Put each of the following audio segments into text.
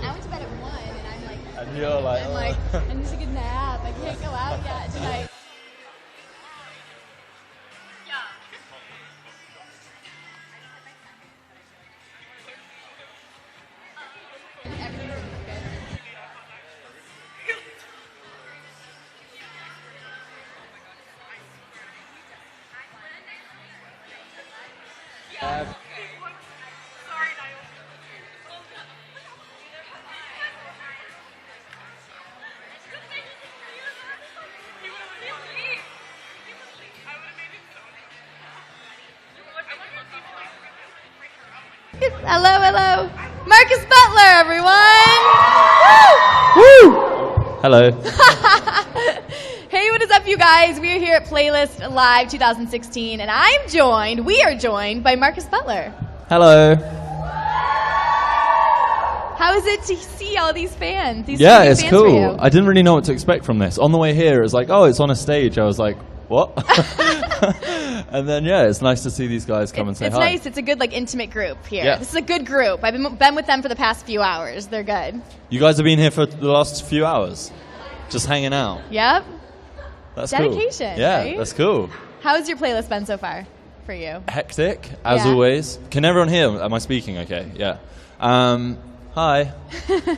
I went to bed at 1, and I'm like, And you're like, I need to take a nap. I can't go out yet tonight. Hello. Marcus Butler, everyone. Woo! hello. Hey, what is up, you guys? We are here at Playlist Live 2016, and we are joined by Marcus Butler. Hello. How is it to see all these fans? Yeah, it's fans for you? cool. I didn't really know what to expect from this. On the way here, it was like, oh, it's on a stage. I was like, what? And then, yeah, it's nice to see these guys come and say hi. It's nice. It's a good, intimate group here. Yeah. This is a good group. I've been with them for the past few hours. They're good. You guys have been here for the last few hours, just hanging out. Yep. That's Dedication, cool. Yeah, right? that's cool. How's your playlist been so far for you? Hectic, as Yeah. always. Can everyone hear? Am I speaking okay? Yeah. Hi.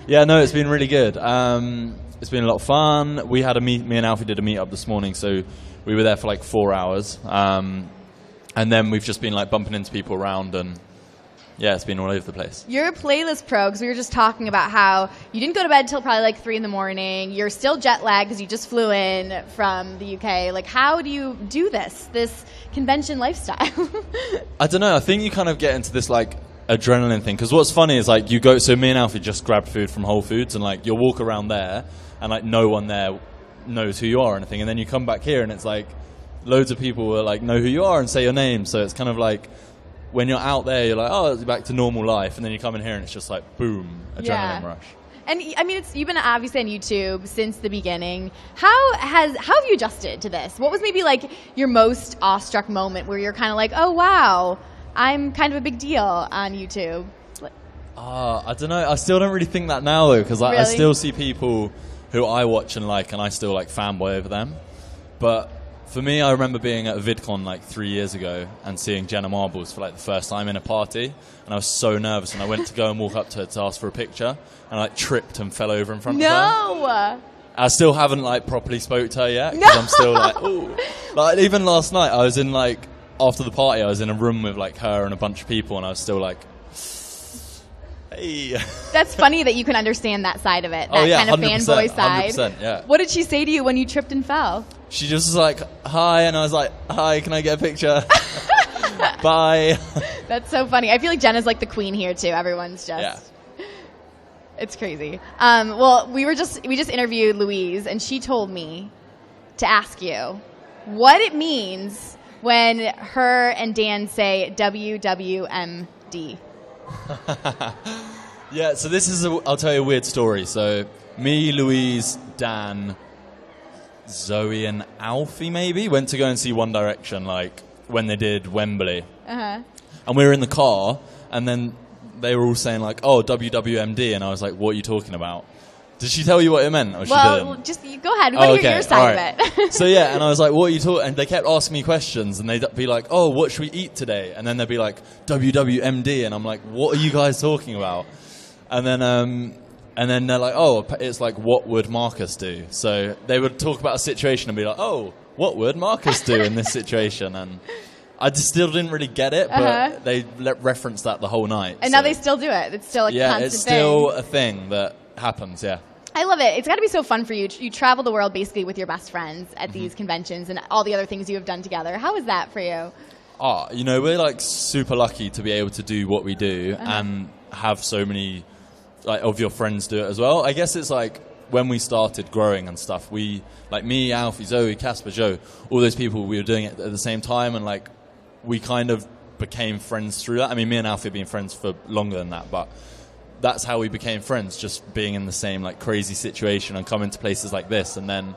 Yeah, no, it's been really good. It's been a lot of fun. We had me and Alfie did a meet up this morning, so we were there for 4 hours. And then we've just been bumping into people around, and yeah, it's been all over the place. You're a playlist pro, because we were just talking about how you didn't go to bed until probably 3 in the morning. You're still jet lagged because you just flew in from the UK. How do you do this convention lifestyle? I don't know. I think you kind of get into this adrenaline thing, because what's funny is you go. So me and Alfie just grabbed food from Whole Foods, and you'll walk around there, and no one there knows who you are or anything, and then you come back here, and it's loads of people will know who you are and say your name. So it's kind of when you're out there, you're oh, it's back to normal life, and then you come in here and it's just boom, adrenaline rush. And I mean, you've been obviously on YouTube since the beginning. How have you adjusted to this? What was maybe your most awestruck moment where you're kind of oh wow, I'm kind of a big deal on YouTube? I don't know. I still don't really think that now though, because I Really? still see people who I watch and and I still fanboy over them. But for me, I remember being at a VidCon 3 years ago and seeing Jenna Marbles for the first time in a party, and I was so nervous, and I went to go and walk up to her to ask for a picture, and I tripped and fell over in front of her. No! I still haven't properly spoke to her yet, No! because I'm still ooh. Even last night, I was in after the party, I was in a room with her and a bunch of people, and I was still hey. That's funny that you can understand that side of it, that kind of 100%, fanboy side. 100%, yeah. What did she say to you when you tripped and fell? She just was hi, and I was hi, can I get a picture? Bye. That's so funny. I feel like Jenna's the queen here too. Everyone's just... Yeah. It's crazy. Well, we just interviewed Louise, and she told me to ask you what it means when her and Dan say WWMD. Yeah, so this is I'll tell you a weird story. So me, Louise, Dan, Zoe and Alfie maybe went to go and see One Direction when they did Wembley. Uh-huh. And we were in the car, and then they were all saying oh, WWMD, and I was what are you talking about? Did she tell you what it meant, or she didn't? Just you go ahead. We want to hear your side of it. So yeah, and I was what are you talking? And they kept asking me questions, and they'd be oh, what should we eat today? And then they'd be WWMD, and I'm what are you guys talking about? And then they're oh, it's what would Marcus do? So they would talk about a situation and be oh, what would Marcus do in this situation? And I just still didn't really get it, but they referenced that the whole night. And now they still do it. It's still a constant thing. Yeah, it's still a thing that happens, yeah. I love it. It's got to be so fun for you. You travel the world basically with your best friends at these conventions and all the other things you have done together. How is that for you? Oh, we're super lucky to be able to do what we do and have so many of your friends do it as well. I guess it's when we started growing and stuff, we, me, Alfie, Zoe, Casper, Joe, all those people, we were doing it at the same time, and we kind of became friends through that. I mean, me and Alfie have been friends for longer than that, but that's how we became friends, just being in the same crazy situation and coming to places like this. And then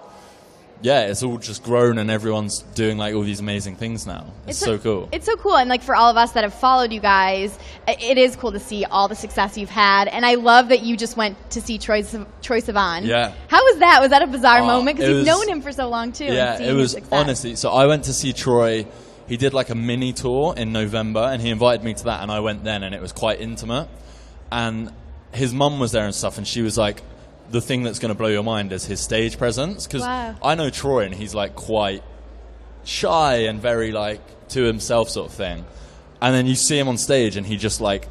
yeah, it's all just grown and everyone's doing like all these amazing things now. It's so cool. It's so cool. And like for all of us that have followed you guys, it is cool to see all the success you've had. And I love that you just went to see Troye Sivan. Yeah. How was that? Was that a bizarre moment? Because you've was, known him for so long too. Yeah, it was honestly. So I went to see Troye. He did like a mini tour in November and he invited me to that and I went then and it was quite intimate. And his mum was there and stuff and she was like, the thing that's going to blow your mind is his stage presence. Because I know Troy and he's like quite shy and very like to himself sort of thing. And then you see him on stage and he just like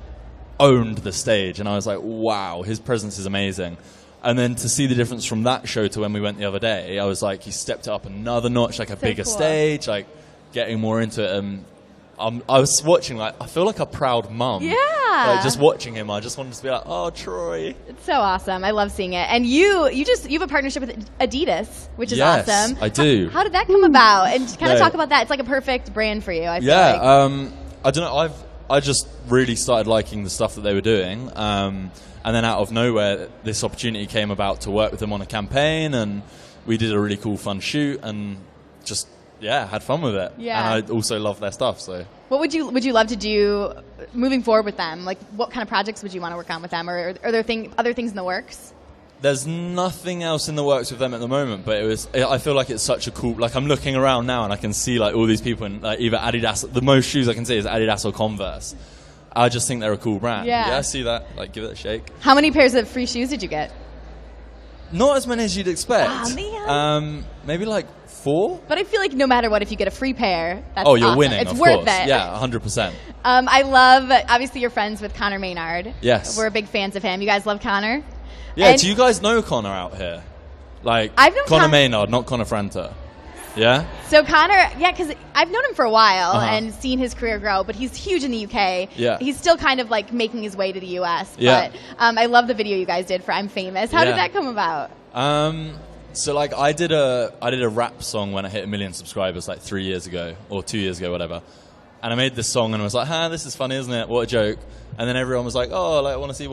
owned the stage. And I was like, wow, his presence is amazing. And then to see the difference from that show to when we went the other day, I was like, he stepped it up another notch, like a bigger stage, like getting more into it. And I was watching, like, I feel like a proud mum. Yeah. Like, just watching him, I just wanted to be like, oh, Troy. It's so awesome. I love seeing it. And you have a partnership with Adidas, which is awesome. Yes, I do. How did that come about? And kind of talk about that. It's like a perfect brand for you, I feel like. I don't know. I just really started liking the stuff that they were doing. And then out of nowhere, this opportunity came about to work with them on a campaign. And we did a really cool, fun shoot and just... yeah, had fun with it. Yeah. And I also love their stuff, so. What would you love to do moving forward with them? Like, what kind of projects would you want to work on with them? Or are there other things in the works? There's nothing else in the works with them at the moment, but I feel like it's such a cool, like I'm looking around now and I can see like all these people in like either Adidas, the most shoes I can see is Adidas or Converse. I just think they're a cool brand. Yeah, I see that. Like, give it a shake. How many pairs of free shoes did you get? Not as many as you'd expect. Oh, man. Maybe like 4. But I feel like no matter what, if you get a free pair, that's you're awesome. winning. It's of worth course. it. Yeah, 100%. I love. Obviously, you're friends with Connor Maynard. Yes, we're big fans of him. You guys love Connor. Yeah. And do you guys know Connor out here? Like I've known Connor Maynard, not Connor Franta. Yeah. So Connor, because I've known him for a while and seen his career grow, but he's huge in the UK. Yeah. He's still kind of like making his way to the US. Yeah. But I love the video you guys did for I'm Famous. How did that come about? So like I did a rap song when I hit 1 million subscribers like 3 years ago or 2 years ago, whatever. And I made this song and I was like, this is funny, isn't it? What a joke. And then everyone was like, oh, like, I want to see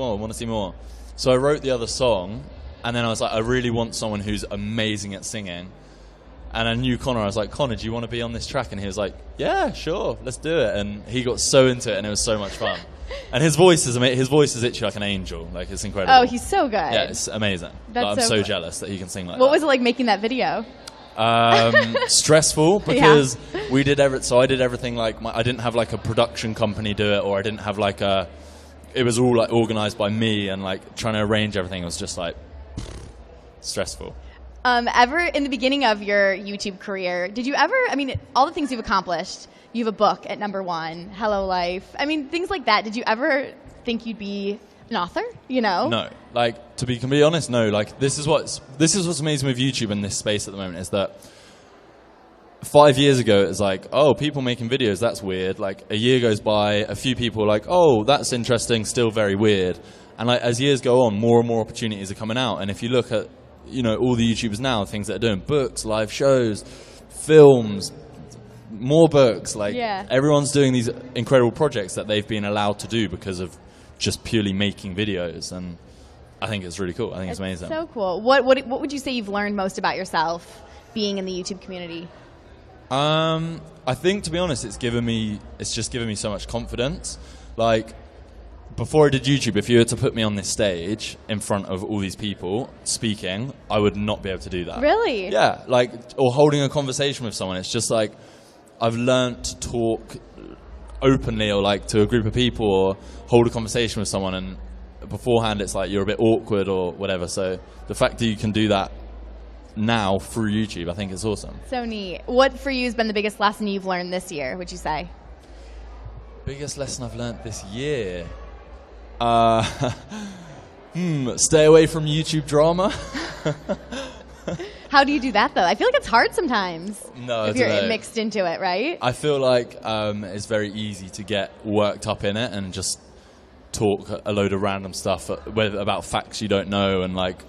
more. So I wrote the other song and then I was like, I really want someone who's amazing at singing. And I knew Connor. I was like, Connor, do you want to be on this track? And he was like, yeah, sure, let's do it. And he got so into it and it was so much fun. And his voice is amazing. His voice is literally like an angel. Like, it's incredible. Oh, he's so good. Yeah, it's amazing. That's I'm so jealous that he can sing like that. What was it like making that video? Stressful because I did everything like I didn't have like a production company do it, or I didn't have like it was all like organized by me, and like trying to arrange everything was just like stressful. Ever in the beginning of your YouTube career, did you ever, all the things you've accomplished, you have a book at #1, Hello Life, things like that, did you ever think you'd be an author, No. Like, to be completely honest, no. Like, this is what's amazing with YouTube in this space at the moment, is that 5 years ago it was like, oh, people making videos, that's weird. Like, a year goes by, a few people are like, oh, that's interesting, still very weird. And like, as years go on, more and more opportunities are coming out. And if you look at, all the YouTubers now, things that are doing books, live shows, films, more books, like everyone's doing these incredible projects that they've been allowed to do because of just purely making videos, and I think it's really cool. I think it's amazing. So cool. What would you say you've learned most about yourself being in the YouTube community? I think, to be honest, it's just given me so much confidence. Like, before I did YouTube, if you were to put me on this stage in front of all these people speaking, I would not be able to do that. Really? Yeah, like, or holding a conversation with someone. It's just like, I've learned to talk openly, or like to a group of people, or hold a conversation with someone, and beforehand it's like you're a bit awkward or whatever. So the fact that you can do that now through YouTube, I think it's awesome. So neat. What for you has been the biggest lesson you've learned this year, would you say? Biggest lesson I've learned this year? Stay away from YouTube drama. How do you do that, though? I feel like it's hard sometimes. No, if you're mixed into it, right? I feel like it's very easy to get worked up in it and just talk a load of random stuff about facts you don't know, and like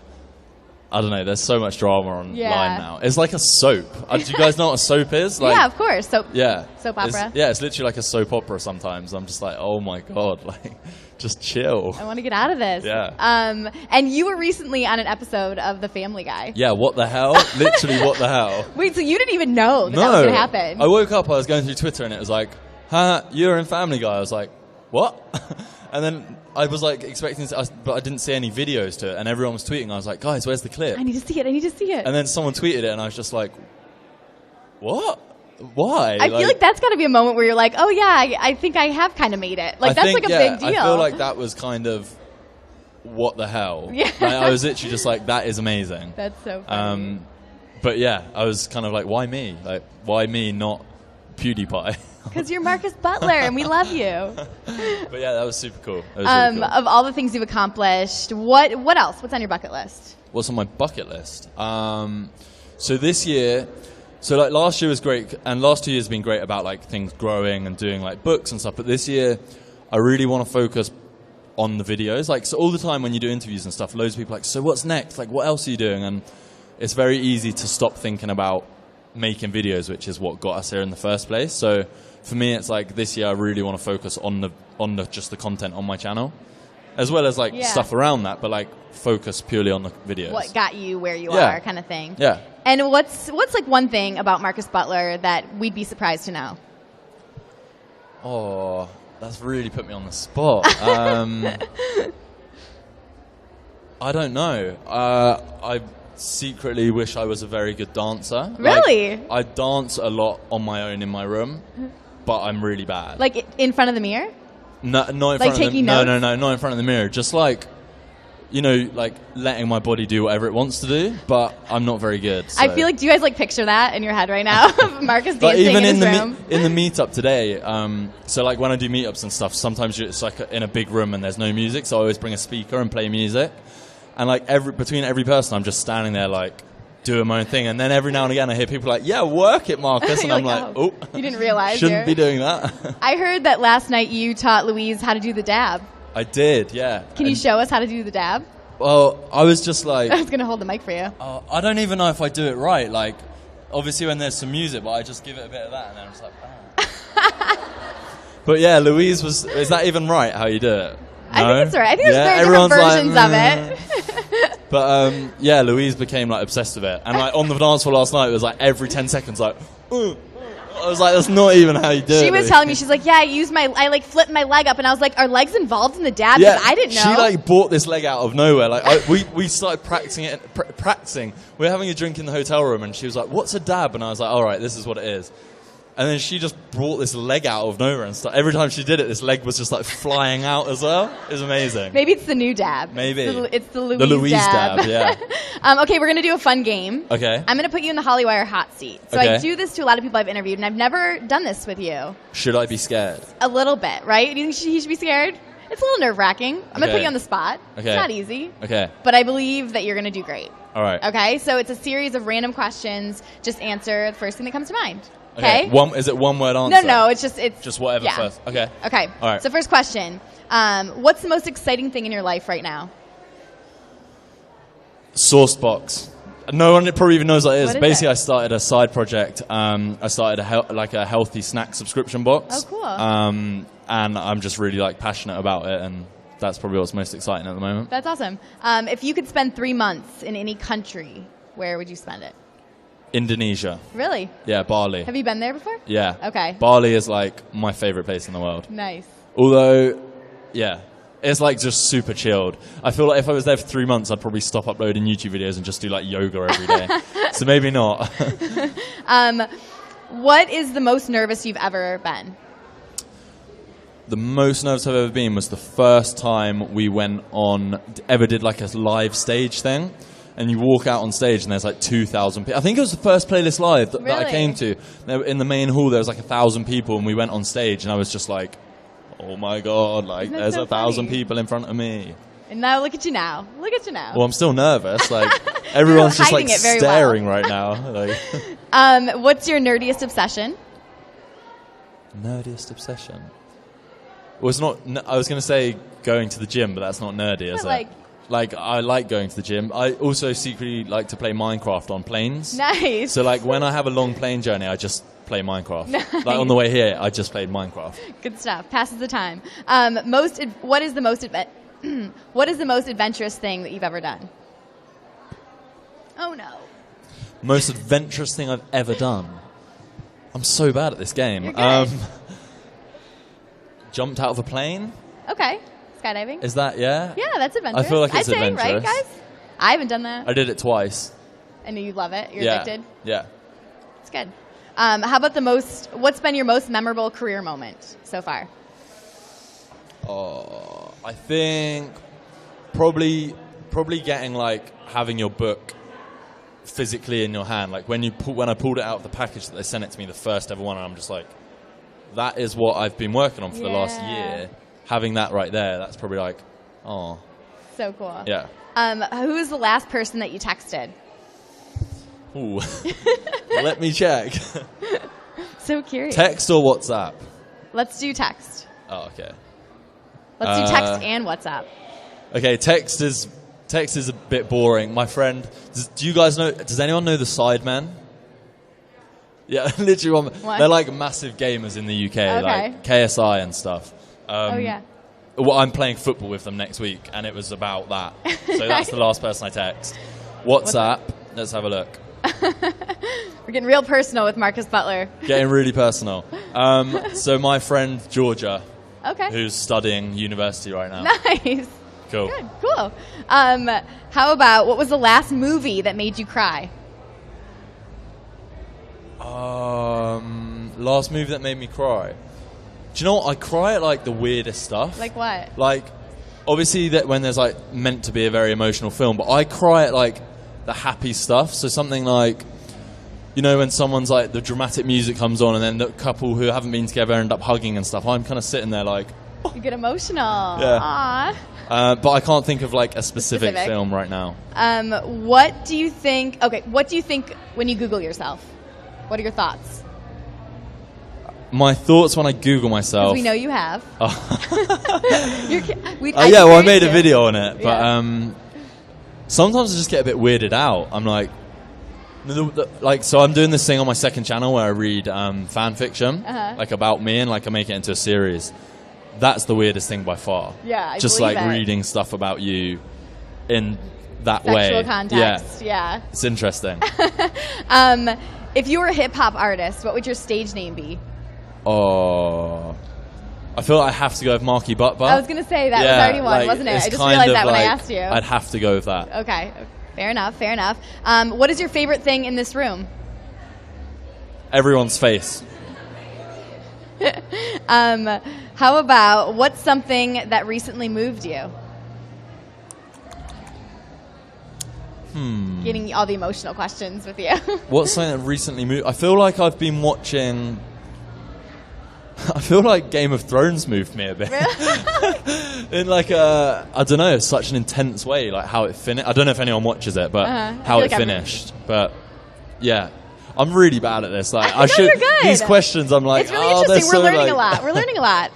I don't know. There's so much drama online Yeah. now. It's like a soap. Do you guys know what a soap is? Like, Yeah, of course. Soap opera. It's literally like a soap opera sometimes. I'm just like, oh my God, like, just chill. I want to get out of this. Yeah. And you were recently on an episode of The Family Guy. Yeah, what the hell? Literally, what the hell? Wait, so you didn't even know that was going to happen? I woke up, I was going through Twitter, and it was like, you're in Family Guy. I was like, what? And then I was like expecting to, but I didn't see any videos to it, and everyone was tweeting. I was like, guys, where's the clip? I need to see it. And then someone tweeted it, and I was just like, what? Why? I feel like that's got to be a moment where you're like, oh yeah, I think I have kind of made it. Like, that's like a big deal. I feel like that was kind of, what the hell? Yeah. Like, I was literally just like, that is amazing. That's so funny. But yeah, I was kind of like, why me? Like, why me, not PewDiePie? Because you're Marcus Butler, and we love you. But yeah, that was super cool. That was really cool. Of all the things you've accomplished, what else? What's on your bucket list? What's on my bucket list? So this year, like last year was great, and last 2 years have been great about like things growing and doing like books and stuff. But this year, I really want to focus on the videos. Like, so all the time when you do interviews and stuff, loads of people are like, so what's next? Like, what else are you doing? And it's very easy to stop thinking about making videos, which is what got us here in the first place. So for me, it's like this year I really want to focus on the just the content on my channel, as well as like stuff around that, but like focus purely on the videos. What got you where you are, kind of thing. Yeah. And what's like one thing about Marcus Butler that we'd be surprised to know? Oh, that's really put me on the spot. I don't know. I secretly wish I was a very good dancer. Really? Like, I dance a lot on my own in my room, but I'm really bad. Like in front of the mirror? No, not in like front of taking the, notes? No, not in front of the mirror. Just like, you know, like letting my body do whatever it wants to do, but I'm not very good. So. I feel like, do you guys like picture that in your head right now? Marcus dancing even in his room? in the meetup today, so like when I do meetups and stuff, sometimes it's like in a big room and there's no music, so I always bring a speaker and play music. And like between every person, I'm just standing there like doing my own thing. And then every now and again, I hear people like, "Yeah, work it, Marcus," and I'm like, "Oh, you didn't realize shouldn't be doing that." I heard that last night you taught Louise how to do the dab. I did, yeah. Can you show us how to do the dab? Well, I was just like, I was gonna hold the mic for you. I don't even know if I do it right. Like, obviously when there's some music, but I just give it a bit of that, and then I'm just like, oh. But yeah, Louise is that even right? How you do it? No? I think it's right. I think there's very different versions of it. But yeah, Louise became like obsessed with it, and like on the dance floor last night, it was like every 10 seconds, like. I was like, that's not even how you do it. She was telling me, she's like, yeah, I like flipped my leg up, and I was like, are legs involved in the dab? Yeah, I didn't know. She like bought this leg out of nowhere. Like we started practicing it. Practicing. We were having a drink in the hotel room, and she was like, "What's a dab?" And I was like, "All right, this is what it is." And then she just brought this leg out of nowhere and stuff. Every time she did it, this leg was just like flying out as well. It was amazing. Maybe it's the new dab. Maybe. It's the Louise dab. Yeah. Okay, we're going to do a fun game. Okay. I'm going to put you in the Hollywire hot seat. So I do this to a lot of people I've interviewed, and I've never done this with you. Should I be scared? A little bit, right? Do you think he should be scared? It's a little nerve-wracking. I'm going to put you on the spot. Okay. It's not easy. Okay. But I believe that you're going to do great. All right. Okay, so it's a series of random questions. Just answer the first thing that comes to mind. Okay. Is it one word answer? No. It's just whatever first. Okay. Okay. All right. So first question: what's the most exciting thing in your life right now? Sourcebox. No one probably even knows what it is. Basically, it? I started a side project. I started a healthy snack subscription box. Oh, cool. And I'm just really like passionate about it, and that's probably what's most exciting at the moment. That's awesome. If you could spend 3 months in any country, where would you spend it? Indonesia. Really? Yeah, Bali. Have you been there before? Yeah. Okay. Bali is like my favorite place in the world. Nice. Although, yeah, it's like just super chilled. I feel like if I was there for 3 months, I'd probably stop uploading YouTube videos and just do like yoga every day. So maybe not. What is the most nervous you've ever been? The most nervous I've ever been was the first time we ever did like a live stage thing. And you walk out on stage and there's like 2,000 people. I think it was the first Playlist Live that I came to. In the main hall there was like 1,000 people, and we went on stage and I was just like, oh my God, like there's 1,000 people in front of me. And now look at you now. Look at you now. Well, I'm still nervous. Like everyone's just like staring right now. Like. What's your nerdiest obsession? Nerdiest obsession? Well, it's not. I was going to say going to the gym, but that's not nerdy, is it? Like, I like going to the gym. I also secretly like to play Minecraft on planes. Nice. So, like, when I have a long plane journey, I just play Minecraft. Nice. Like, on the way here, I just played Minecraft. Good stuff. Passes the time. What is the most adventurous thing that you've ever done? Oh, no. Most adventurous thing I've ever done? I'm so bad at this game. You're good. Jumped out of a plane? Okay. Skydiving? Is that, yeah? Yeah, that's adventurous. I feel like it's I'd say, adventurous. right, guys? I haven't done that. I did it twice. I know you love it. You're Yeah. addicted. Yeah. It's good. How about what's been your most memorable career moment so far? I think probably getting, like, having your book physically in your hand. Like, when I pulled it out of the package that they sent it to me, the first ever one, and I'm just like, that is what I've been working on for the last year. Having that right there, that's probably like, oh. So cool. Yeah. Who was the last person that you texted? Ooh. Let me check. So curious. Text or WhatsApp? Let's do text. Oh, okay. Let's do text and WhatsApp. Okay, text is a bit boring. My friend, do you guys know, does anyone know the Sidemen? Yeah, literally What? They're like massive gamers in the UK, like KSI and stuff. Oh, yeah. Well, I'm playing football with them next week, and it was about that. So that's the last person I text. WhatsApp, let's have a look. We're getting real personal with Marcus Butler. Getting really personal. So my friend Georgia, who's studying university right now. Nice. Cool. Good, cool. How about, what was the last movie that made you cry? Last movie that made me cry. Do you know what? I cry at, like, the weirdest stuff. Like what? Like, obviously that when there's, like, meant to be a very emotional film, but I cry at, like, the happy stuff. So something like, you know, when someone's, like, the dramatic music comes on and then the couple who haven't been together end up hugging and stuff, I'm kind of sitting there like... Oh. You get emotional. Yeah. Aww. But I can't think of, like, a specific film right now. What do you think when you Google yourself? What are your thoughts? My thoughts when I Google myself... Because we know you have. I made a video on it. But sometimes I just get a bit weirded out. I'm like... so I'm doing this thing on my second channel where I read fan fiction, like, about me, and, like, I make it into a series. That's the weirdest thing by far. Yeah, just, like, reading stuff about you in that Sexual way. Sexual context, yeah. It's interesting. If you were a hip-hop artist, what would your stage name be? Oh, I feel like I have to go with Marky Butler. I was going to say that was already one, wasn't it? I just realized that when I asked you. I'd have to go with that. Okay, fair enough. What is your favorite thing in this room? Everyone's face. How about, what's something that recently moved you? Getting all the emotional questions with you. What's something that recently moved? I feel like I've been watching... I feel like Game of Thrones moved me a bit. In, like, I don't know, such an intense way, like how it finished. I don't know if anyone watches it, but how it finished. But, yeah. I'm really bad at this. Like, you're good. These questions, I'm like, it's really interesting. We're learning a lot. We're learning a lot.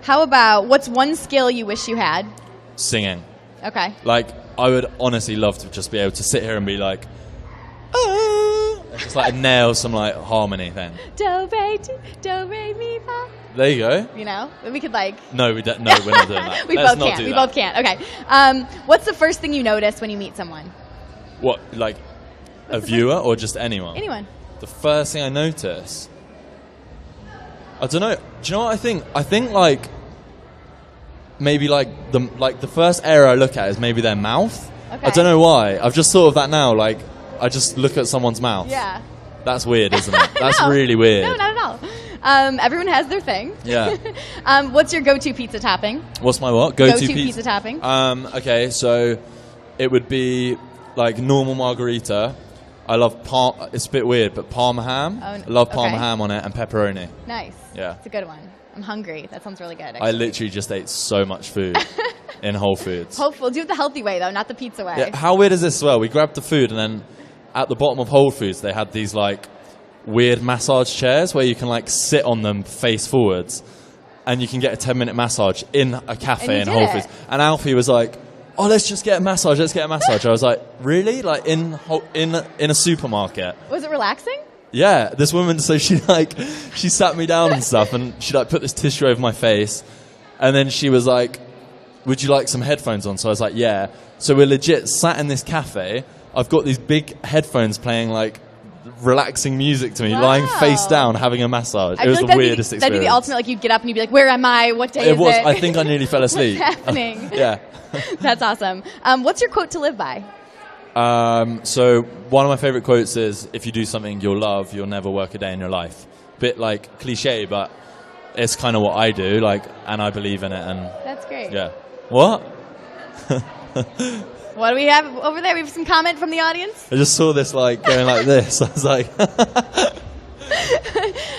How about, what's one skill you wish you had? Singing. Okay. Like, I would honestly love to just be able to sit here and be like, just like nail some, like, harmony thing. Do, re, mi, fa. There you go. You know, we could, like. No, we're not doing that. We both can't. Okay. What's the first thing you notice when you meet someone? What, like a viewer or just anyone? Anyone. The first thing I notice, I don't know. Do you know what I think? I think, like, maybe like the first area I look at is maybe their mouth. Okay. I don't know why. I've just thought of that now. Like, I just look at someone's mouth. Yeah. That's weird, isn't it? That's No. really weird. No, not at all. Everyone has their thing. Yeah. What's your go-to pizza topping? What's my what? Go-to pizza topping. Okay, so it would be like normal margarita. I love it's a bit weird, but Parma ham. I love Parma ham on it and pepperoni. Nice. Yeah. It's a good one. I'm hungry. That sounds really good. Actually. I literally just ate so much food in Whole Foods. Hopeful. Do it the healthy way, though, not the pizza way. Yeah, how weird is this as well? We grabbed the food and then at the bottom of Whole Foods they had these like weird massage chairs where you can like sit on them face forwards and you can get a 10-minute massage in a cafe in Whole Foods. And Alfie was like, oh, let's just get a massage. Let's get a massage. I was like, really? Like in a supermarket? Was it relaxing? Yeah, this woman, so she sat me down and stuff, and she like put this tissue over my face, and then she was like, would you like some headphones on? So I was like, yeah. So we're legit sat in this cafe. I've got these big headphones playing like relaxing music to me, lying face down, having a massage. It was the weirdest experience. That'd be the ultimate, like you'd get up and you'd be like, where am I? What day is it? It was, I think I nearly fell asleep. What's happening? Yeah. That's awesome. What's your quote to live by? So one of my favorite quotes is, if you do something you'll love, you'll never work a day in your life. Bit like cliche, but it's kind of what I do, like, and I believe in it. And that's great. Yeah. What? What do we have over there? We have some comment from the audience. I just saw this like going like this. I was like.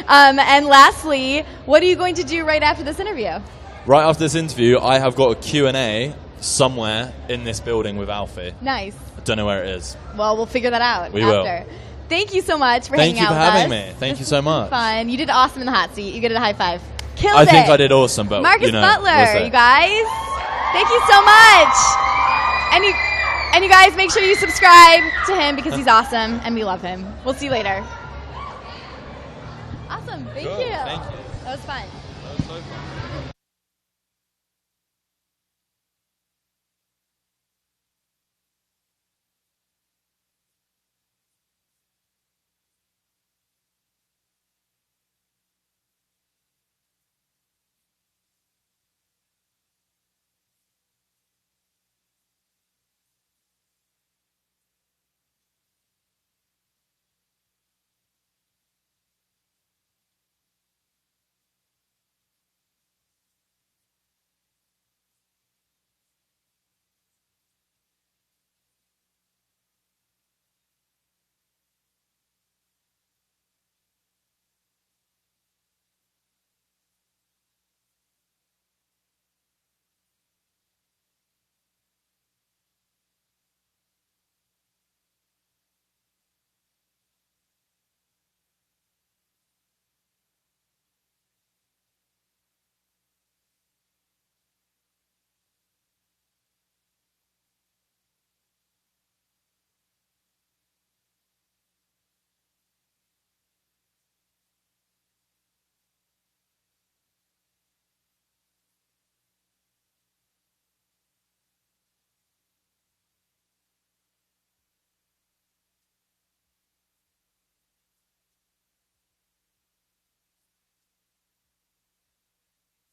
And lastly, what are you going to do right after this interview? Right after this interview, I have got a Q&A somewhere in this building with Alfie. Nice. I don't know where it is. Well, we'll figure that out we after. Will. Thank you so much for hanging out with us. Thank you for having me. Thank you so much. Fun. You did awesome in the hot seat. You get a high five. Killed it. I think I did awesome, but Marcus Butler, you guys. Thank you so much. And you guys, make sure you subscribe to him because he's awesome and we love him. We'll see you later. Awesome. Thank you. Thank you. That was fun. That was so fun.